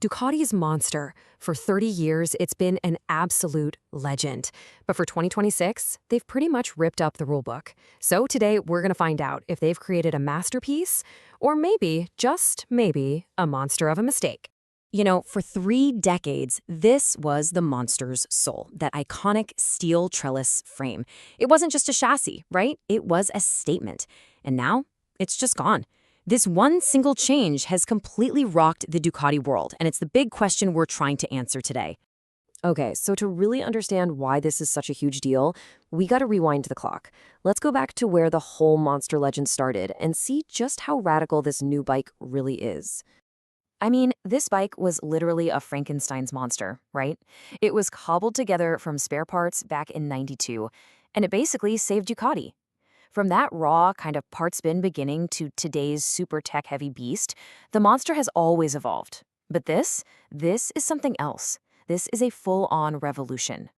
Ducati's Monster. For 30 years, it's been an absolute legend. But for 2026, they've pretty much ripped up the rulebook. So today, we're going to find out if they've created a masterpiece or maybe, just maybe, a monster of a mistake. You know, for 3 decades, this was the Monster's soul, that iconic steel trellis frame. It wasn't just a chassis, right? It was a statement. And now, it's just gone. This one single change has completely rocked the Ducati world, and it's the big question we're trying to answer today. Okay, so to really understand why this is such a huge deal, we got to rewind the clock. Let's go back to where the whole Monster legend started and see just how radical this new bike really is. I mean, this bike was literally a Frankenstein's monster, right? It was cobbled together from spare parts back in '92, and it basically saved Ducati. From that raw kind of parts bin beginning to today's super tech-heavy beast, the Monster has always evolved. But this is something else. This is a full-on revolution.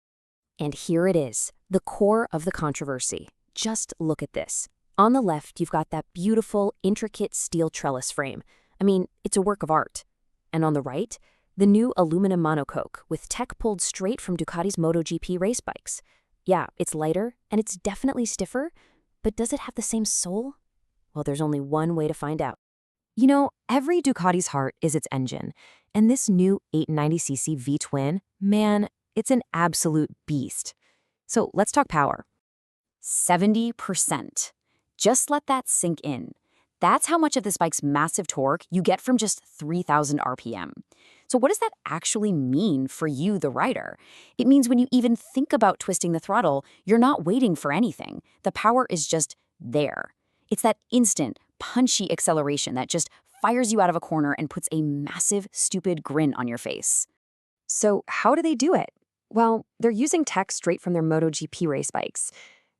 And here it is, the core of the controversy. Just look at this. On the left, you've got that beautiful, intricate steel trellis frame. I mean, it's a work of art. And on the right, the new aluminum monocoque with tech pulled straight from Ducati's MotoGP race bikes. Yeah, it's lighter, and it's definitely stiffer, but does it have the same soul? Well, there's only one way to find out. You know, every Ducati's heart is its engine, and this new 890cc V-twin, man, it's an absolute beast. So let's talk power. 70%. Just let that sink in. That's how much of this bike's massive torque you get from just 3,000 RPM. So what does that actually mean for you, the rider? It means when you even think about twisting the throttle, you're not waiting for anything. The power is just there. It's that instant, punchy acceleration that just fires you out of a corner and puts a massive, stupid grin on your face. So how do they do it? Well, they're using tech straight from their MotoGP race bikes.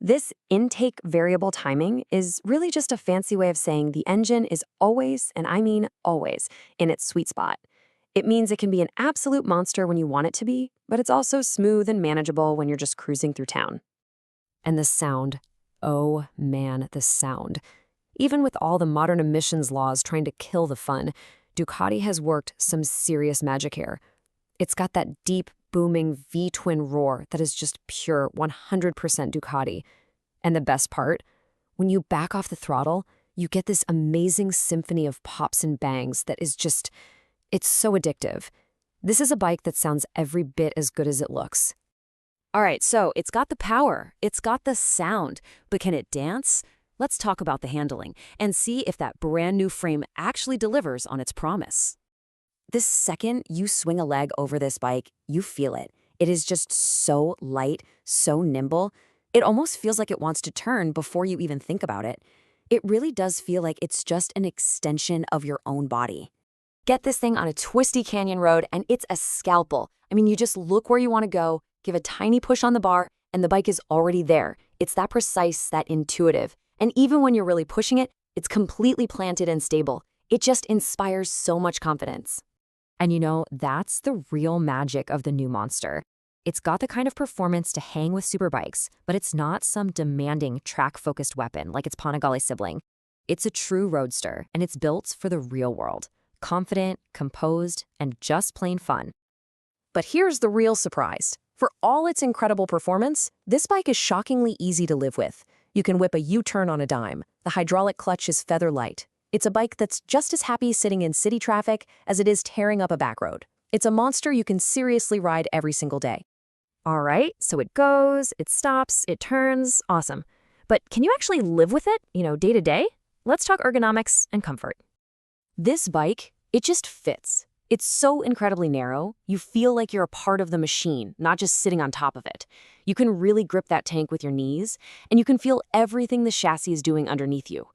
This intake variable timing is really just a fancy way of saying the engine is always, and I mean always, in its sweet spot. It means it can be an absolute monster when you want it to be, but it's also smooth and manageable when you're just cruising through town. And the sound. Oh man, the sound. Even with all the modern emissions laws trying to kill the fun, Ducati has worked some serious magic here. It's got that deep, booming V-twin roar that is just pure 100% Ducati. And the best part, when you back off the throttle, you get this amazing symphony of pops and bangs that is just, it's so addictive. This is a bike that sounds every bit as good as it looks. All right, so it's got the power, it's got the sound, but can it dance? Let's talk about the handling and see if that brand new frame actually delivers on its promise. The second you swing a leg over this bike, you feel it. It is just so light, so nimble. It almost feels like it wants to turn before you even think about it. It really does feel like it's just an extension of your own body. Get this thing on a twisty canyon road and it's a scalpel. I mean, you just look where you want to go, give a tiny push on the bar, and the bike is already there. It's that precise, that intuitive. And even when you're really pushing it, it's completely planted and stable. It just inspires so much confidence. And you know, that's the real magic of the new Monster. It's got the kind of performance to hang with superbikes, but it's not some demanding track-focused weapon like its Panigale sibling. It's a true roadster, and it's built for the real world. Confident, composed, and just plain fun. But here's the real surprise. For all its incredible performance, this bike is shockingly easy to live with. You can whip a U-turn on a dime. The hydraulic clutch is feather light. It's a bike that's just as happy sitting in city traffic as it is tearing up a back road. It's a monster you can seriously ride every single day. All right, so it goes, it stops, it turns, awesome. But can you actually live with it, day to day? Let's talk ergonomics and comfort. This bike, it just fits. It's so incredibly narrow, you feel like you're a part of the machine, not just sitting on top of it. You can really grip that tank with your knees, and you can feel everything the chassis is doing underneath you.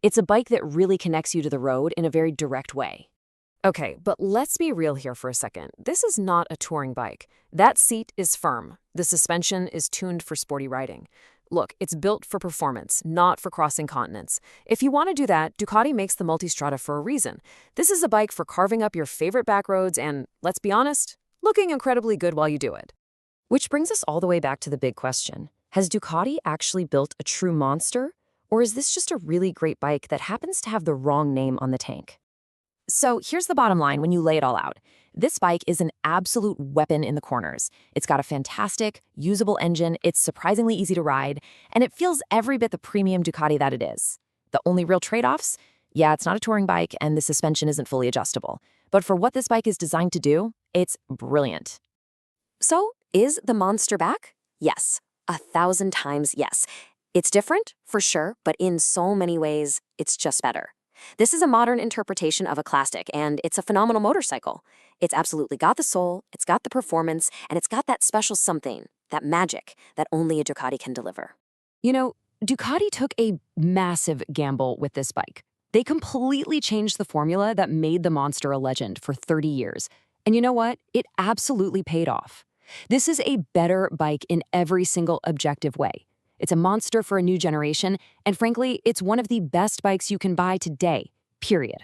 It's a bike that really connects you to the road in a very direct way. Okay, but let's be real here for a second. This is not a touring bike. That seat is firm. The suspension is tuned for sporty riding. Look, it's built for performance, not for crossing continents. If you want to do that, Ducati makes the Multistrada for a reason. This is a bike for carving up your favorite back roads and, let's be honest, looking incredibly good while you do it. Which brings us all the way back to the big question. Has Ducati actually built a true monster? Or is this just a really great bike that happens to have the wrong name on the tank? So here's the bottom line when you lay it all out. This bike is an absolute weapon in the corners. It's got a fantastic, usable engine, it's surprisingly easy to ride, and it feels every bit the premium Ducati that it is. The only real trade-offs? Yeah, it's not a touring bike and the suspension isn't fully adjustable. But for what this bike is designed to do, it's brilliant. So, is the Monster back? Yes. 1,000 times yes. It's different, for sure, but in so many ways, it's just better. This is a modern interpretation of a classic, and it's a phenomenal motorcycle. It's absolutely got the soul, it's got the performance, and it's got that special something, that magic, that only a Ducati can deliver. You know, Ducati took a massive gamble with this bike. They completely changed the formula that made the Monster a legend for 30 years. And you know what? It absolutely paid off. This is a better bike in every single objective way. It's a monster for a new generation, and frankly, it's one of the best bikes you can buy today, period.